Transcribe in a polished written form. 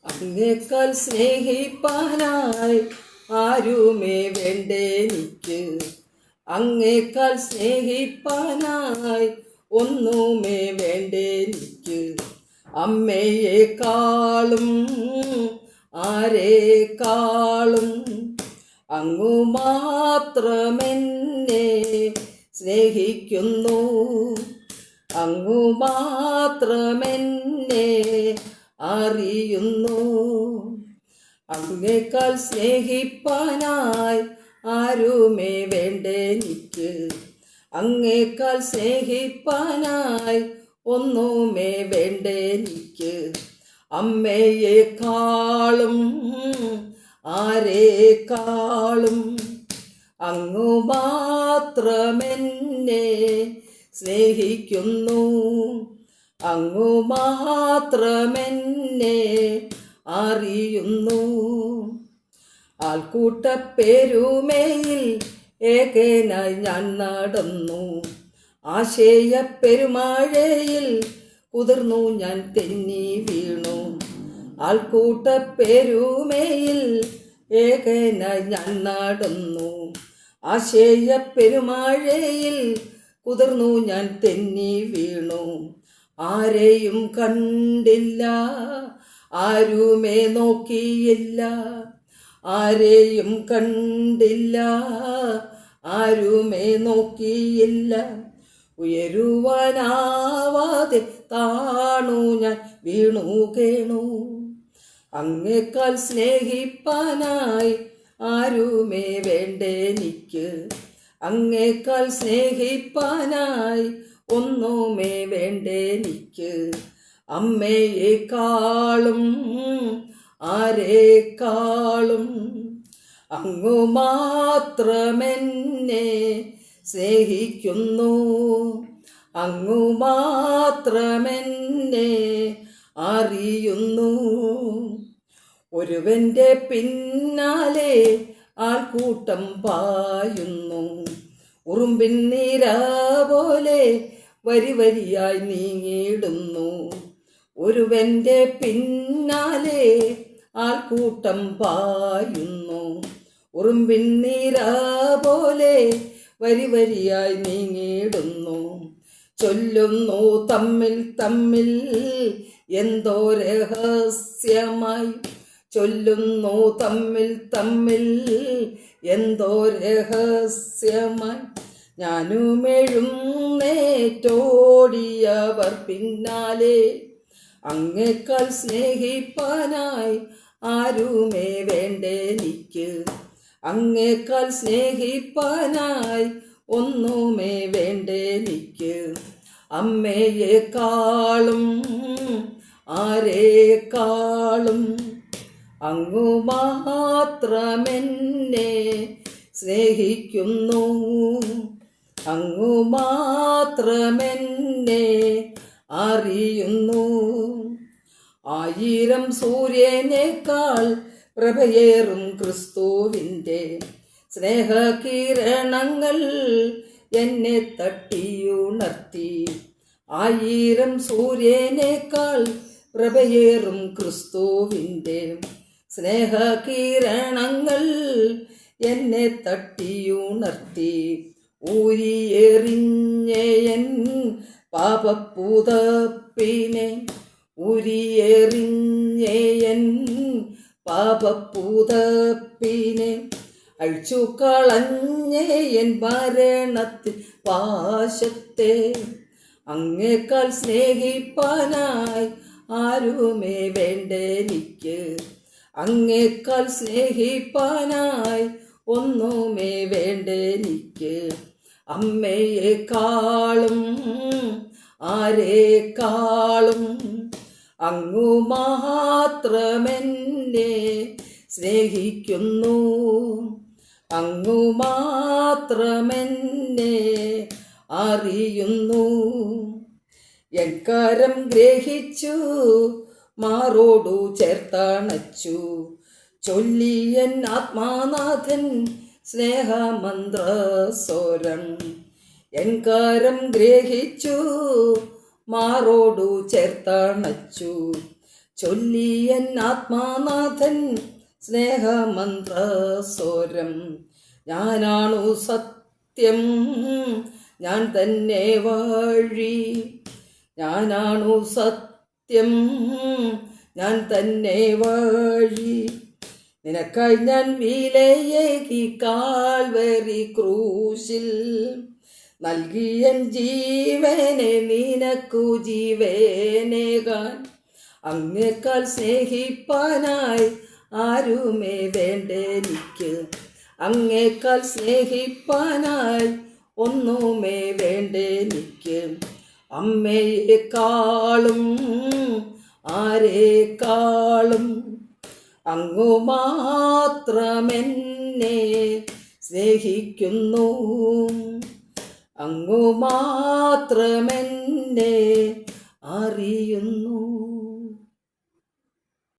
അങ്ങേക്കാൾ സ്നേഹിപ്പാനായി ആരുമേ വേണ്ടെനിക്ക്. അങ്ങേക്കാൾ സ്നേഹിപ്പാനായി ഒന്നുമേ വേണ്ടെനിക്ക്. അമ്മയെക്കാളും ആരെക്കാളും അങ്ങു മാത്രമെന്നെ സ്നേഹിക്കുന്നു. അങ്ങു മാത്രമെന്നെ അറിയുന്നു. അങ്ങേക്കാൾ സ്നേഹിപ്പാനായി ആരുമേ വേണ്ടെനിക്ക്. അങ്ങേക്കാൾ സ്നേഹിപ്പാനായി ഒന്നുമേ വേണ്ടെനിക്ക്. അമ്മയെക്കാളും ആരെക്കാളും അങ്ങു മാത്രമെന്നെ സ്നേഹിക്കുന്നു. അങ്ങു മാത്രമെന്നെ അറിയുന്നു. ആൾക്കൂട്ടപ്പെരുമയിൽ ഏകനായി ഞാൻ നടന്നു. ആശയപ്പെരുമഴയിൽ കുതിർന്നു ഞാൻ തെന്നി വീണു. ആൾക്കൂട്ടപ്പെരുമയിൽ ഏകനായി ഞാൻ നടന്നു. ആശയപ്പെരുമഴയിൽ കുതിർന്നു ഞാൻ തെന്നി വീണു. ആരെയും കണ്ടില്ല, ആരുമേ നോക്കിയില്ല. ആരെയും കണ്ടില്ല, ആരുമേ നോക്കിയില്ല. ഉയരുവാനാവാതെ താണു ഞാൻ വീണു കേണു. അങ്ങേക്കാൾ സ്നേഹിപ്പാനായി ആരുമേ വേണ്ടെനിക്ക്. അങ്ങേക്കാൾ സ്നേഹിപ്പാനായി ഒന്നുമേ വേണ്ടെനിക്ക്. അമ്മയെക്കാളും ആരെക്കാളും അങ്ങു മാത്രമെന്നെ സ്നേഹിക്കുന്നു. അങ്ങു മാത്രമെന്നെ അറിയുന്നു. ഒരുവന്റെ പിന്നാലെ ആൾക്കൂട്ടം പായുന്നു. ഉറുമ്പിൻ നിര പോലെ വരി വരിയായി നീങ്ങിടുന്നു. ഒരുവന്റെ പിന്നാലെ ആൾക്കൂട്ടം പായുന്നു. ഉറുമ്പിൻ നിര പോലെ വരി വരിയായി നീങ്ങിടുന്നു. ചൊല്ലുന്നു തമ്മിൽ തമ്മിൽ എന്തോ രഹസ്യമായി. ചൊല്ലുന്നു തമ്മിൽ തമ്മിൽ എന്തോ രഹസ്യമായി. ഞാനുമെഴുന്നേറ്റോടിയവർ പിന്നാലെ. അങ്ങേക്കാൾ സ്നേഹിപ്പാനായി ആരുമേ വേണ്ടെനിക്ക്. അങ്ങേക്കാൾ സ്നേഹിപ്പാനായി ഒന്നുമേ വേണ്ടെനിക്ക്. അമ്മയെക്കാളും ആരെക്കാളും അങ്ങു മാത്രമെന്നെ സ്നേഹിക്കുന്നു. അങ്ങു മാത്രമെന്നെ അറിയുന്നു. 1000 സൂര്യനേക്കാൾ പ്രഭയേറും ക്രിസ്തുവിൻ്റെ സ്നേഹകിരണങ്ങൾ എന്നെ തട്ടിയുണർത്തി. 1000 സൂര്യനേക്കാൾ പ്രഭയേറും ക്രിസ്തുവിൻ്റെ സ്നേഹകിരണങ്ങൾ എന്നെ തട്ടിയുണർത്തി. ഊരിയെറിഞ്ഞയൻ പാപപ്പൂതപ്പിനെ. ഊരിയെറിഞ്ഞയൻ പാപപ്പൂതപ്പിനെ. അഴിച്ചു കളഞ്ഞയൻ മരണത്തിൽ പാശത്തെ. അങ്ങേക്കാൾ സ്നേഹിപ്പാനായി ആരുമേ വേണ്ടെനിക്ക്. അങ്ങേക്കാൾ സ്നേഹിപ്പാനായി ഒന്നുമേ വേണ്ടെനിക്ക്. അമ്മയെക്കാളും ആരെക്കാളും അങ്ങു മാത്രമെന്നെ സ്നേഹിക്കുന്നു. അങ്ങു മാത്രമെന്നെ അറിയുന്നു. എൻ കരം ഗ്രഹിച്ചു മാറോടു ചേർത്തണച്ചു. ചൊല്ലിയൻ ആത്മാനാഥൻ സ്നേഹമന്ത്രസ്വരം. എൻ കരം ഗ്രഹിച്ചു മാറോടു ചേർത്തണച്ചു. ചൊല്ലിയൻ ആത്മാനാഥൻ സ്നേഹമന്ത്രസ്വരം. ഞാനാണു സത്യം, ഞാൻ തന്നെ വഴി. ഞാനാണു സത്യം, ഞാൻ തന്നെ വഴി. നിനക്കായി ഞാൻ വിലയേകി കാൽവരി ക്രൂശിൽ. നൽകിയൻ ജീവനെ നിനക്കു ജീവനേകാൻ. അങ്ങേക്കാൾ സ്നേഹിപ്പാനായി ആരുമേ വേണ്ടെനിക്ക്. അങ്ങേക്കാൾ സ്നേഹിപ്പാനായി ഒന്നുമേ വേണ്ടെനിക്ക്. അമ്മയെക്കാളും ആരെക്കാളും അങ്ങു മാത്രമെന്നെ സ്നേഹിക്കുന്നു. അങ്ങു മാത്രമെന്നെ അറിയുന്നു.